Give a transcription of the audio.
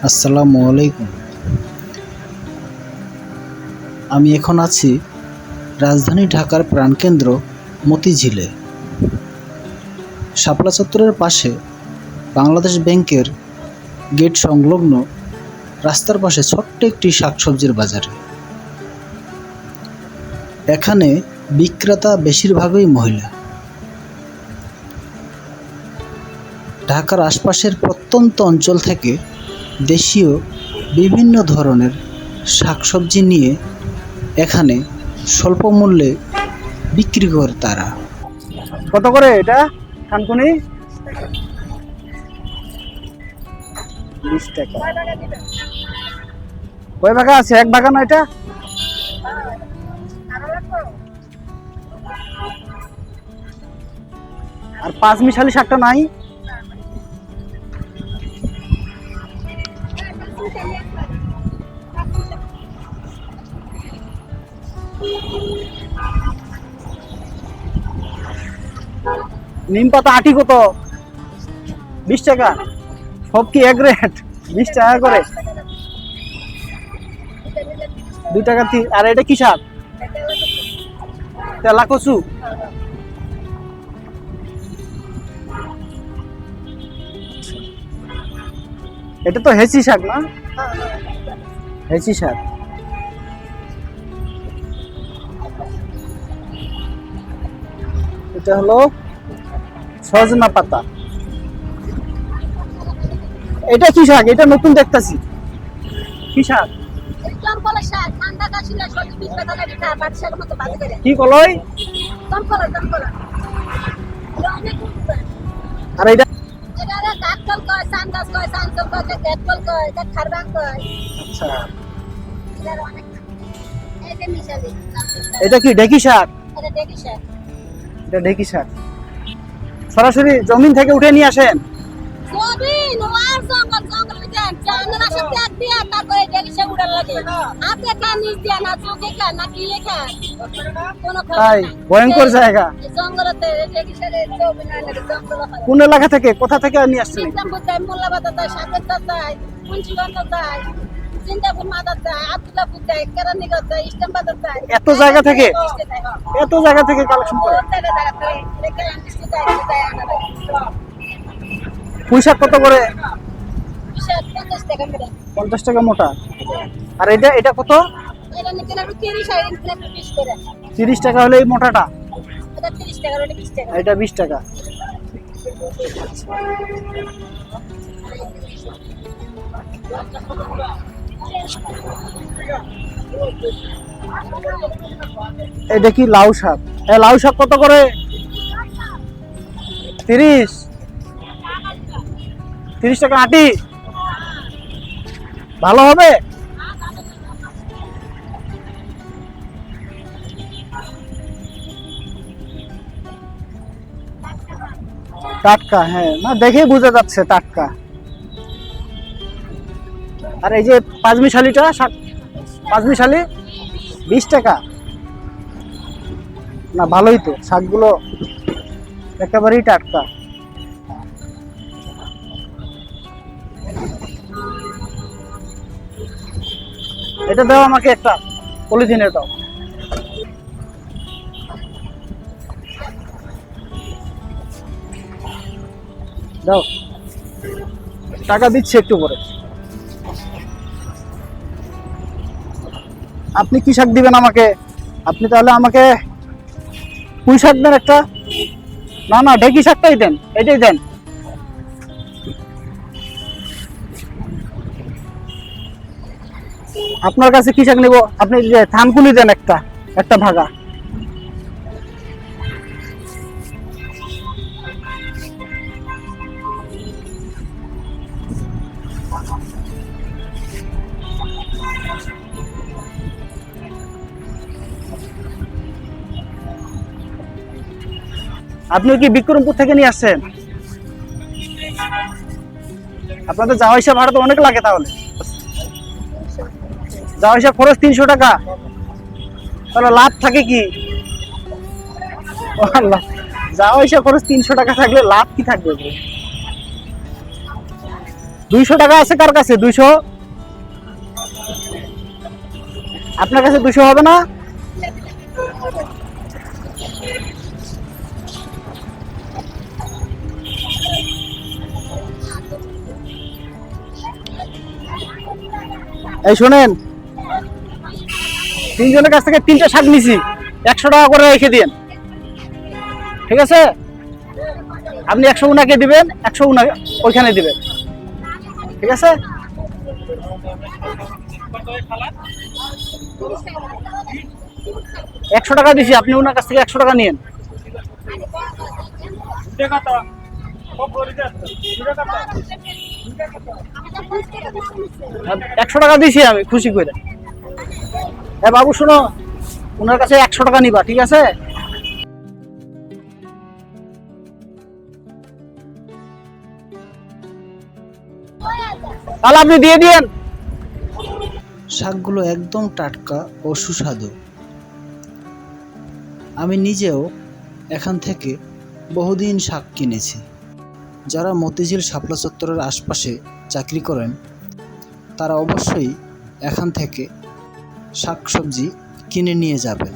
আসসালামু আলাইকুম। আমি এখন আছি রাজধানী ঢাকার প্রাণকেন্দ্র মতিঝিলে। শাপলা চত্বরের পাশে বাংলাদেশ ব্যাংকের গেট সংলগ্ন রাস্তার পাশে ছোট্ট একটি শাকসবজির বাজারে। এখানে বিক্রেতা বেশিরভাগই মহিলা। ঢাকার আশপাশের প্রত্যন্ত অঞ্চল থেকে দেশীয় বিভিন্ন ধরনের শাকসবজি নিয়ে এখানে স্বল্প মূল্যে বিক্রি করে তারা। কত করে এটা থানকুনি? 20 টাকা। কয় ভাগা আছে? এক ভাগা না এটা? আর 5 মিশালি শাকটা নাই? নিম পাতা আটি কত? 20 টাকা। সব কি এক রেট? 20 টাকা করে। 2 টাকা। আর এটা কি শাক? তেলা কচু। এটা তো হেঁচি শাক না? হেঁচি শাক। এটা হলো সজনা পাতা। এটা কি শাক? এটা নতুন দেখতাছি। কি শাক? কি কলই? আর এটা আচ্ছা, এটা কি ঢেকি শাক? এটা ঢেকি শাক। সরাসরি জমিন থেকে উঠে নিয়ে আসেন? তাই ভয়ঙ্কর জায়গা। কোন এলাকা থেকে, কোথা থেকে নিয়ে আসছেন? এত জায়গা থেকে, এত জায়গা থেকে কালেকশন করে। পুঁই শাক কত করে? 50 টাকা মোটা। আর এটা এটা কত? 30 টাকা হলে এই মোটাটা? এটা 20 টাকা। এটা কি লাউ শাক? লাউ শাক কত করে? 30 টাকা আটি। ভালো হবে? টাটকা, হ্যাঁ, না দেখেই বোঝা যাচ্ছে টাটকা। আর এই যে পাঁচমিশালিটা শাক, পাঁচমিশালি 20 টাকা। না ভালোই তো, শাকগুলো একেবারেই টাটকা। এটা দাও আমাকে একটা পলিথিনের দাও। দাও, টাকা দিচ্ছি একটু পরে। আপনি কি শাক দিবেন আমাকে? আপনি তাহলে আমাকে পুঁই শাক দেন একটা। না না, ঢেকি শাকটাই দেন, এটাই দেন। আপনার কাছে কি শাক নিব? আপনি যে থানকুনি দেন একটা, একটা ভাগা। আপনি কি বিক্রমপুর থেকে নিয়ে আসছেন? আপনাদের যাওয়া আসা ভাড়া তো অনেক লাগে তাহলে। যাওয়া আসা খরচ 300 টাকা। তাহলে লাভ থাকে কি? যাওয়া আসা খরচ 300 টাকা থাকলে লাভ কি থাকবে? 200 টাকা আছে কার কাছে? 200? আপনার কাছে 200 হবে না? এই শোনেন, তিনজনের কাছ থেকে 3টে শাক নিছি, 100 টাকা করে রেখে দিন, ঠিক আছে? আপনি 100 উনাকে দিবেন, 100 উনাকে ওইখানে দিবেন, ঠিক আছে? একশো টাকা দিছি, আপনি ওনার কাছ থেকে 100 টাকা নিয়েন। 100 টাকা দিছি আমি খুশি করে। হ্যাঁ বাবু শোনো, ওনার কাছে 100 টাকা নিবা, ঠিক আছে? তাহলে আপনি দিয়ে দিয়েন। শাকগুলো একদম টাটকা ও সুস্বাদু। আমি নিজেও এখান থেকে বহুদিন শাক কিনেছি। যারা মতিঝিল শাপলা চত্বরের আশপাশে চাকরি করেন তারা অবশ্যই এখান থেকে শাকসবজি কিনে নিয়ে যাবেন।